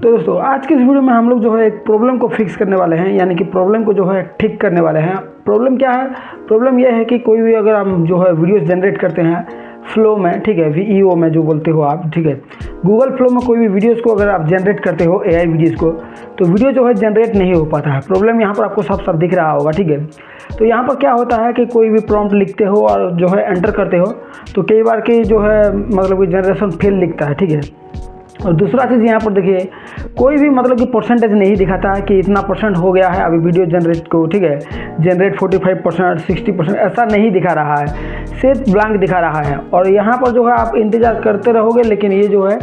तो दोस्तों आज के इस वीडियो में हम लोग जो है एक प्रॉब्लम को फिक्स करने वाले हैं, यानी कि प्रॉब्लम को जो है ठीक करने वाले हैं। प्रॉब्लम क्या है? प्रॉब्लम यह है कि कोई भी अगर हम जो है वीडियोस जनरेट करते हैं फ्लो में, ठीक है, वीईओ में जो बोलते हो आप, ठीक है, गूगल फ्लो में कोई भी वीडियोस को अगर आप जनरेट करते हो एआई वीडियोस को, तो वीडियो जो है जनरेट नहीं हो पाता है। प्रॉब्लम यहाँ पर आपको साफ साफ दिख रहा होगा, ठीक है। तो यहाँ पर क्या होता है कि कोई भी प्रॉम्प्ट लिखते हो और जो है एंटर करते हो तो कई बार की जो है मतलब कि जनरेशन फेल लिखता है, ठीक है। और दूसरा चीज़ यहाँ पर देखिए, कोई भी मतलब कि परसेंटेज नहीं दिखाता है कि इतना परसेंट हो गया है अभी वीडियो जनरेट को, ठीक है, जनरेट 45%, 60%, ऐसा नहीं दिखा रहा है, सिर्फ ब्लैंक दिखा रहा है। और यहाँ पर जो है आप इंतज़ार करते रहोगे लेकिन ये जो है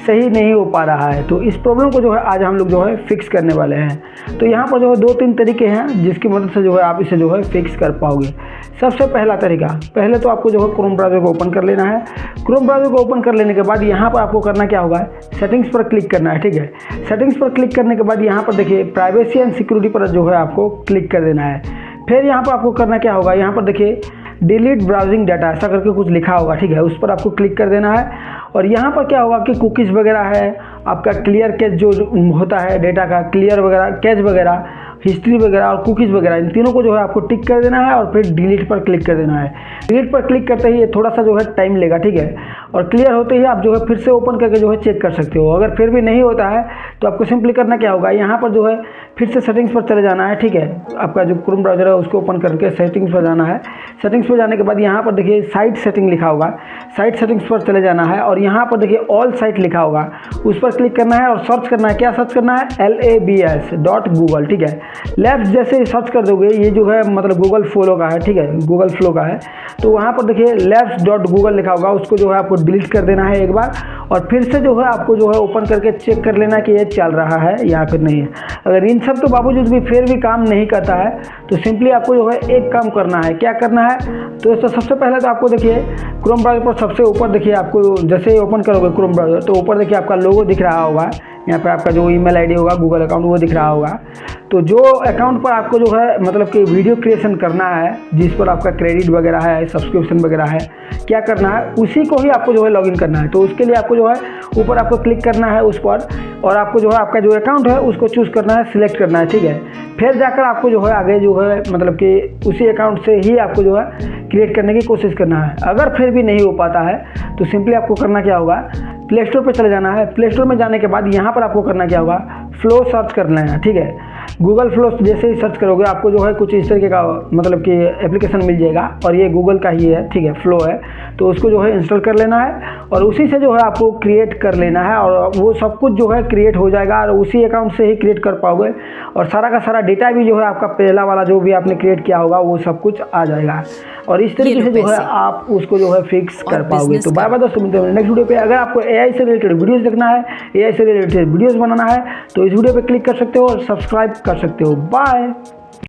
सही नहीं हो पा रहा है। तो इस प्रॉब्लम को जो है आज हम लोग जो है फिक्स करने वाले हैं। तो यहाँ पर जो है 2-3 तरीके हैं जिसकी मदद से जो है आप इसे जो है फिक्स कर पाओगे। सबसे पहला तरीका, पहले तो आपको जो है क्रोम ब्राउज़र को ओपन कर लेना है। क्रोम ब्राउज़र को ओपन कर लेने के बाद यहाँ पर आपको करना क्या होगा, सेटिंग्स पर क्लिक करना है, ठीक है। सेटिंग्स पर क्लिक करने के बाद यहाँ पर देखिए प्राइवेसी एंड सिक्योरिटी पर जो है आपको क्लिक कर देना है। फिर यहाँ पर आपको करना क्या होगा, यहाँ पर देखिए डिलीट ब्राउजिंग डाटा ऐसा करके कुछ लिखा होगा, ठीक है, उस पर आपको क्लिक कर देना है। और यहाँ पर क्या होगा कि कुकीज़ वगैरह है, आपका क्लियर कैच जो होता है डेटा का, क्लियर वगैरह, कैच वगैरह, हिस्ट्री वगैरह और कुकीज़ वगैरह, इन तीनों को जो है आपको टिक कर देना है और फिर डिलीट पर क्लिक कर देना है। डिलीट पर क्लिक करते ही ये थोड़ा सा जो है टाइम लेगा, ठीक है। और क्लियर होते ही आप जो है फिर से ओपन करके जो है चेक कर सकते हो। अगर फिर भी नहीं होता है तो आपको सिंपली करना क्या होगा, यहाँ पर जो है फिर से सेटिंग्स पर चले जाना है, ठीक है। आपका जो क्रोम ब्राउज़र है उसको ओपन करके सेटिंग्स पर जाना है। सेटिंग्स पर जाने के बाद यहाँ पर देखिए साइट सेटिंग लिखा होगा, साइट सेटिंग्स पर चले जाना है और यहाँ पर देखिए ऑल साइट लिखा होगा, उस पर क्लिक करना है और सर्च करना है। क्या सर्च करना है? labs.google, ठीक है। लैब्स जैसे ही सर्च कर दोगे, ये जो है मतलब गूगल फ्लो का है, ठीक है, गूगल फ्लो का है। तो वहाँ पर देखिए labs.google लिखा होगा, उसको जो है आपको डिलीट कर देना है एक बार और फिर से जो है आपको जो है ओपन करके चेक कर लेना कि ये चल रहा है या फिर नहीं है। अगर इन सब के बावजूद भी फिर भी काम नहीं करता है तो सिंपली आपको जो है एक काम करना है। क्या करना है? तो दोस्तों सबसे पहले तो आपको देखिए क्रोम ब्राउज़र पर सबसे ऊपर देखिए, आपको जैसे ही ओपन करोगे क्रोम ब्राउज़र तो ऊपर देखिए आपका लोगो दिख रहा होगा, यहाँ पे आपका जो ईमेल आईडी होगा, गूगल अकाउंट, वो दिख रहा होगा। तो जो अकाउंट पर आपको जो है मतलब कि वीडियो क्रिएशन करना है, जिस पर आपका क्रेडिट वगैरह है, सब्सक्रिप्शन वगैरह है, क्या करना है, उसी को ही आपको जो है लॉगिन करना है। तो उसके लिए आपको जो है ऊपर आपको क्लिक करना है उस पर और आपको जो है आपका जो अकाउंट है उसको चूज़ करना है, सिलेक्ट करना है, ठीक है। फिर जाकर आपको जो है आगे जो है मतलब कि उसी अकाउंट से ही आपको जो है क्रिएट करने की कोशिश करना है। अगर फिर भी नहीं हो पाता है तो सिंपली आपको करना क्या होगा, प्ले स्टोर पर चले जाना है। प्ले स्टोर में जाने के बाद यहाँ पर आपको करना क्या होगा, फ्लो सर्च कर लेना है, ठीक है। गूगल फ्लो जैसे ही सर्च करोगे आपको जो है कुछ इस तरीके का मतलब कि एप्लीकेशन मिल जाएगा और ये गूगल का ही है, ठीक है, फ्लो है। तो उसको जो है इंस्टॉल कर लेना है और उसी से जो है आपको क्रिएट कर लेना है और वो सब कुछ जो है क्रिएट हो जाएगा और उसी अकाउंट से ही क्रिएट कर पाओगे और सारा का सारा डेटा भी जो है आपका पहला वाला जो भी आपने क्रिएट किया होगा वो सब कुछ आ जाएगा और इस तरीके से जो है आप उसको जो है फिक्स कर पाओगे। तो बाय बाय दोस्तों, मिलते हैं नेक्स्ट वीडियो पे। अगर आपको एआई से रिलेटेड वीडियोस देखना है, एआई से रिलेटेड वीडियोस बनाना है तो इस वीडियो पे क्लिक कर सकते हो और सब्सक्राइब कर सकते हो। बाय।